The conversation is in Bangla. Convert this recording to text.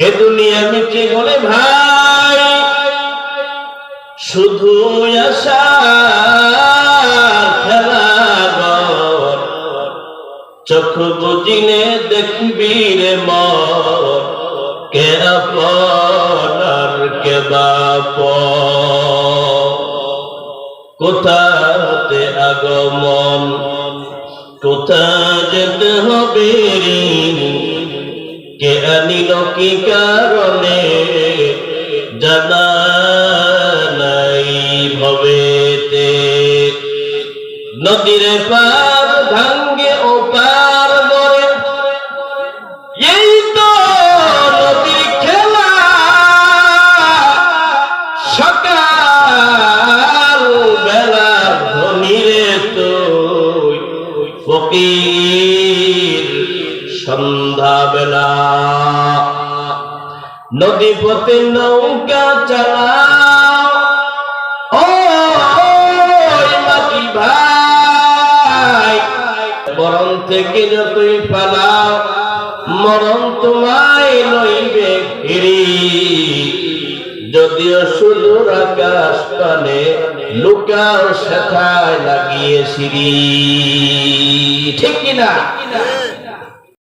এ দুনিয়া মিটে গেলে ভাই শুধু আশার খেলাঘর, চোখ বুজিনে দেখবি রে মন, কে আপন আর কে বাপন। কোথাতে আগমন, কোথা যেতে হবে, কে আনিল কি কারণে, জানা নাই ভবেতে। নদীর পার ভাঙ্গে ও পার গড়ে, এই তো নদীর খেলা। সকাল বেলা ধনীরে তুই ফকির সন্ধ্যা বেলা। নদী পথে নৌকা চালাও ও মাঝি ভাই, মরণ থেকে যতই পালাও মরণ তোমায় লইবে ফিরি। যদিও সুদূর আকাশ পানে লুকাও সেথায় লাগিয়ে সিঁড়ি। ঠিক কিনা?